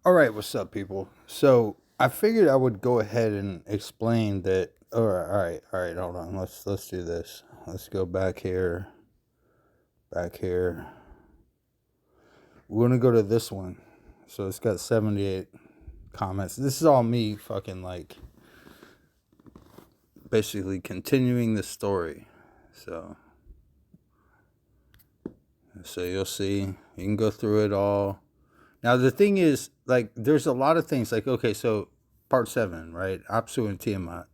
All right, what's up, people? So I figured I would go ahead and explain that. All right. Hold on. Let's do this. Let's go back here. Back here. We're gonna go to this one. So it's got 78 comments. This is all me, fucking like, basically continuing the story. So, so you'll see. You can go through it all. Now the thing is, like, there's a lot of things. Like, okay, so part 7, right? Apsu and Tiamat.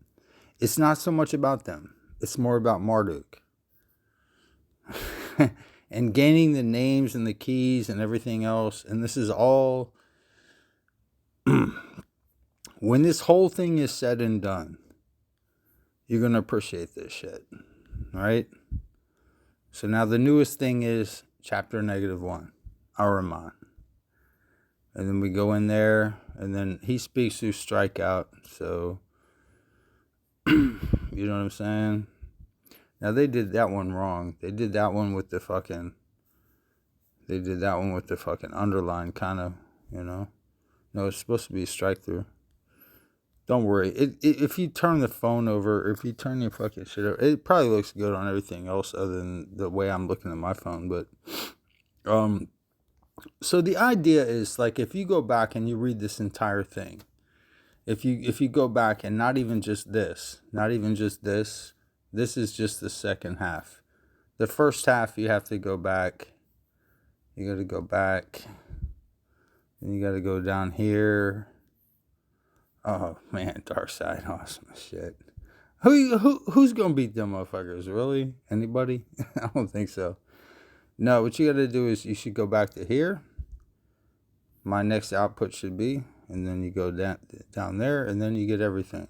It's not so much about them. It's more about Marduk. And gaining the names and the keys and everything else. And this is all, when this whole thing is said and done, you're going to appreciate this shit. Right? So now the newest thing is chapter -1, Ahriman. And then we go in there, and then he speaks through strikeout. So, you know what I'm saying? Now they did that one wrong. They did that one with the fucking underline kind of, you know. No, it's supposed to be a strike through. Don't worry. If you turn the phone over, if you turn your fucking shit over, it probably looks good on everything else other than the way I'm looking at my phone. But so the idea is, like, if you go back and you read this entire thing, if you go back and not even just this, this is just the second half. The first half you have to go back. You got to go back. Then you got to go down here. Oh man, Dark Side, awesome as shit. Who's gonna beat them motherfuckers? Really? Anybody? I don't think so. No, what you got to do is you should go back to here. My next output should be, and then you go down there, and then you get everything.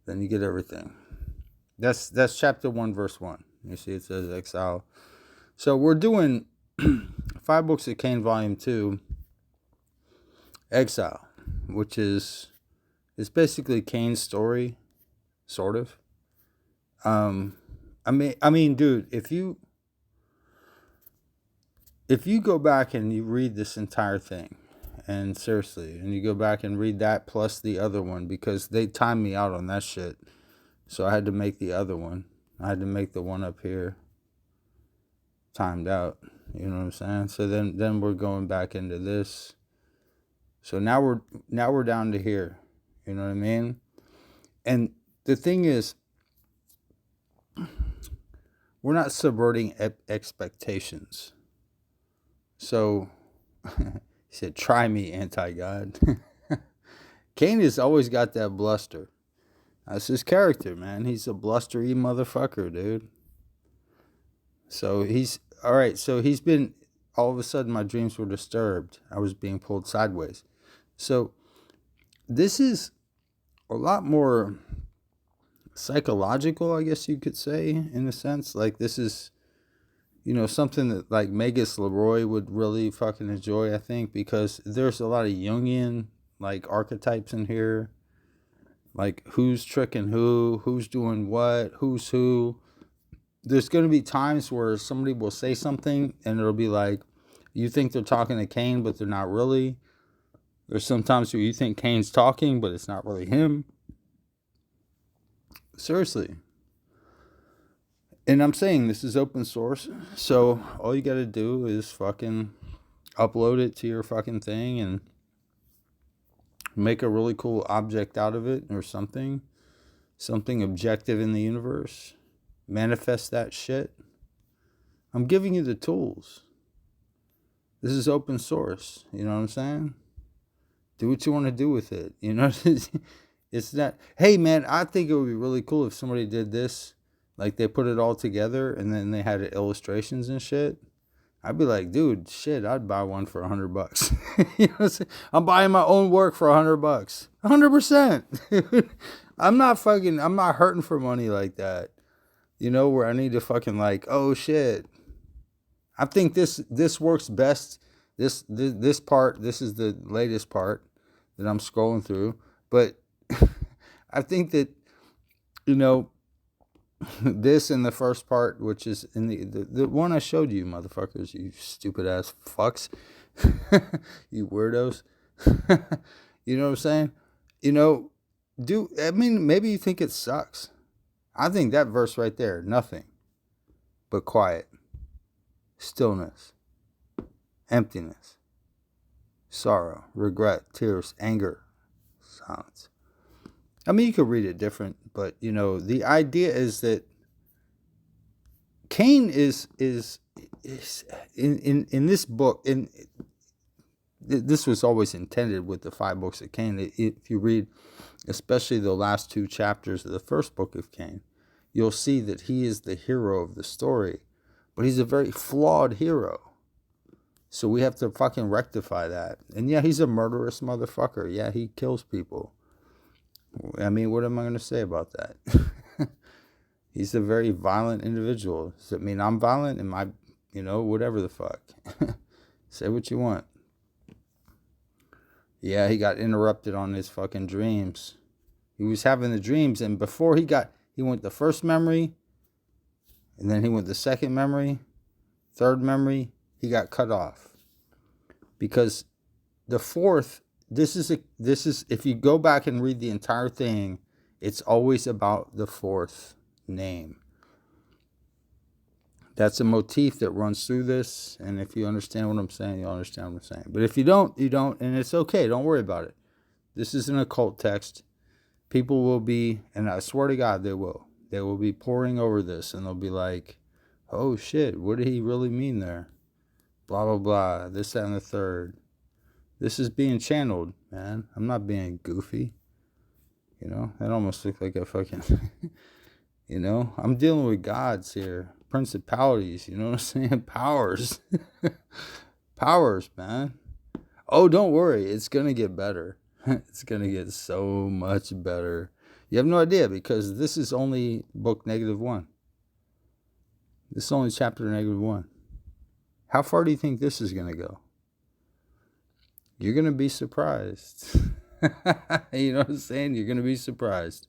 Then you get everything. That's chapter 1, verse 1. You see, it says Exile. So we're doing 5 books of Cain, volume 2, Exile, which is, it's basically Cain's story, sort of. I mean, dude, if you go back and you read this entire thing, and seriously, and you go back and read that plus the other one, because they timed me out on that shit, so I had to make the other one. I had to make the one up here timed out. You know what I'm saying? So then we're going back into this. So now we're down to here. You know what I mean? And the thing is, we're not subverting expectations. So he said, "Try me, anti-God." Cain has always got that bluster. That's his character, man. He's a blustery motherfucker, dude. So he's all right. So he's been, all of a sudden my dreams were disturbed. I was being pulled sideways. So this is a lot more psychological, I guess you could say, in a sense. Like, this is, something that, like, Megas Leroy would really fucking enjoy, I think, because there's a lot of Jungian, like, archetypes in here. Like, who's tricking who's doing what, who's who. There's going to be times where somebody will say something and it'll be like, you think they're talking to Cain, but they're not really. There's sometimes where you think Cain's talking, but it's not really him. Seriously. And I'm saying this is open source, so all you got to do is fucking upload it to your fucking thing and make a really cool object out of it, or something objective in the universe. Manifest that shit. I'm giving you the tools. This is open source. You know what I'm saying? Do what you want to do with it. You know, it's not. Hey man, I think it would be really cool if somebody did this. Like, they put it all together and then they had illustrations and shit. I'd be like, dude, shit, I'd buy one for $100. You know what I'm saying? I'm buying my own work for $100. 100%. I'm not hurting for money like that. You know, where I need to fucking, like, oh shit. I think this works best. This part, this is the latest part that I'm scrolling through. But I think that, this in the first part, which is in the one I showed you, motherfuckers, you stupid ass fucks, you weirdos. You know what I'm saying? You know, maybe you think it sucks. I think that verse right there, nothing but quiet, stillness, emptiness, sorrow, regret, tears, anger, silence. I mean, you could read it different, but the idea is that Cain is in this book. In this was always intended with the 5 books of Cain. If you read, especially the last 2 chapters of the first book of Cain, you'll see that he is the hero of the story, but he's a very flawed hero. So we have to fucking rectify that. And yeah, he's a murderous motherfucker. Yeah, he kills people. I mean, what am I going to say about that? He's a very violent individual. Does it mean I'm violent? Am I, whatever the fuck. Say what you want. Yeah, he got interrupted on his fucking dreams. He was having the dreams, and before he went the first memory, and then he went the second memory, third memory, he got cut off. Because the fourth, this is if you go back and read the entire thing, it's always about the fourth name. That's a motif that runs through this, and if you understand what I'm saying, you'll understand what I'm saying. But if you don't, you don't, and it's okay. Don't worry about it. This is an occult text. People will be, and I swear to God, they will be poring over this, and they'll be like, oh shit, what did he really mean there? Blah, blah, blah, this, that, and the third. This is being channeled, man. I'm not being goofy. That almost looked like a fucking, I'm dealing with gods here. Principalities, you know what I'm saying? Powers. Powers, man. Oh, don't worry. It's going to get better. It's going to get so much better. You have no idea, because this is only book -1. This is only chapter -1. How far do you think this is going to go? You're going to be surprised. You know what I'm saying? You're going to be surprised.